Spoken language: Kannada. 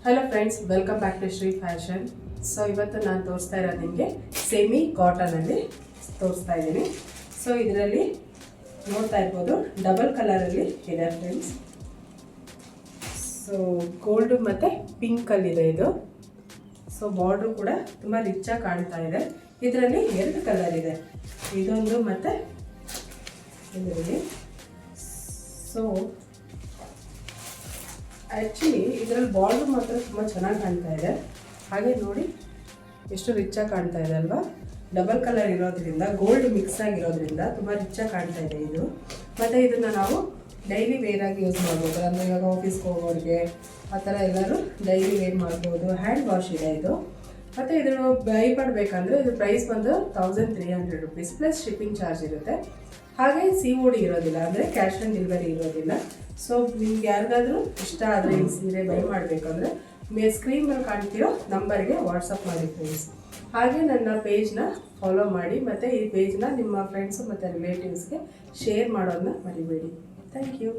Hello friends, welcome back to Shri fashion. So ಇವತ್ತು ನಾನು ತೋರಿಸ್ತಾ ಇರೋದು ನಿಮಗೆ ಸೆಮಿ ಕಾಟನಲ್ಲಿ ತೋರಿಸ್ತಾ ಇದ್ದೀನಿ. ಸೊ ಇದರಲ್ಲಿ ನೋಡ್ತಾ ಇರ್ಬೋದು ಡಬಲ್ ಕಲರಲ್ಲಿ ಇದೆ ಫ್ರೆಂಡ್ಸ್. ಸೊ ಗೋಲ್ಡು ಮತ್ತು ಪಿಂಕಲ್ಲಿದೆ ಇದು. ಸೊ ಬಾರ್ಡ್ರು ಕೂಡ ತುಂಬ ರಿಚಾಗಿ ಕಾಣ್ತಾ ಇದೆ. ಇದರಲ್ಲಿ 2 ಕಲರ್ ಇದೆ, ಇದೊಂದು ಮತ್ತು ಇದರಲ್ಲಿ. ಸೊ ಆ್ಯಕ್ಚುಲಿ ಇದರಲ್ಲಿ ಬಾರ್ಡ್ರು ಮಾತ್ರ ತುಂಬ ಚೆನ್ನಾಗಿ ಕಾಣ್ತಾ ಇದೆ. ಹಾಗೆ ನೋಡಿ ಎಷ್ಟು ರಿಚಾಗಿ ಕಾಣ್ತಾ ಇದೆ ಅಲ್ವಾ. ಡಬಲ್ ಕಲರ್ ಇರೋದ್ರಿಂದ, ಗೋಲ್ಡ್ ಮಿಕ್ಸ್ ಆಗಿರೋದ್ರಿಂದ ತುಂಬ ರಿಚಾಗಿ ಕಾಣ್ತಾ ಇದೆ ಇದು. ಮತ್ತು ಇದನ್ನು ನಾವು ಡೈಲಿ ವೇರಾಗಿ ಯೂಸ್ ಮಾಡ್ಬೋದು. ಅಂದರೆ ಇವಾಗ ಆಫೀಸ್ಗೆ ಹೋಗೋರಿಗೆ ಆ ಥರ ಎಲ್ಲರೂ ಡೈಲಿ ವೇರ್ ಮಾಡ್ಬೋದು. ಹ್ಯಾಂಡ್ ವಾಶ್ ಇದೆ ಇದು. ಮತ್ತು ಇದನ್ನು ಬೈ ಮಾಡಬೇಕಂದ್ರೆ ಇದು ಪ್ರೈಸ್ ಬಂದು 1300 rupees ಪ್ಲಸ್ ಶಿಪ್ಪಿಂಗ್ ಚಾರ್ಜ್ ಇರುತ್ತೆ. ಹಾಗೆ COD ಇರೋದಿಲ್ಲ, ಅಂದರೆ ಕ್ಯಾಶ್ ಆನ್ ಡೆಲಿವರಿ ಇರೋದಿಲ್ಲ. ಸೊ ನಿಮ್ಗೆ ಯಾರಿಗಾದರೂ ಇಷ್ಟ ಆದರೆ ಈ ಸೀರೆ ಬೈ ಮಾಡಬೇಕಂದ್ರೆ ಸ್ಕ್ರೀನ್ ಮೇಲೆ ಕಾಣ್ತಿರೋ ನಂಬರ್ಗೆ ವಾಟ್ಸಪ್ ಮಾಡಿ ಫ್ರೆಂಡ್ಸ್. ಹಾಗೆ ನನ್ನ ಪೇಜ್ನ ಫಾಲೋ ಮಾಡಿ, ಮತ್ತು ಈ ಪೇಜ್ನ ನಿಮ್ಮ ಫ್ರೆಂಡ್ಸು ಮತ್ತು ರಿಲೇಟಿವ್ಸ್ಗೆ ಶೇರ್ ಮಾಡೋದನ್ನ ಮರಿಬೇಡಿ. Thank you.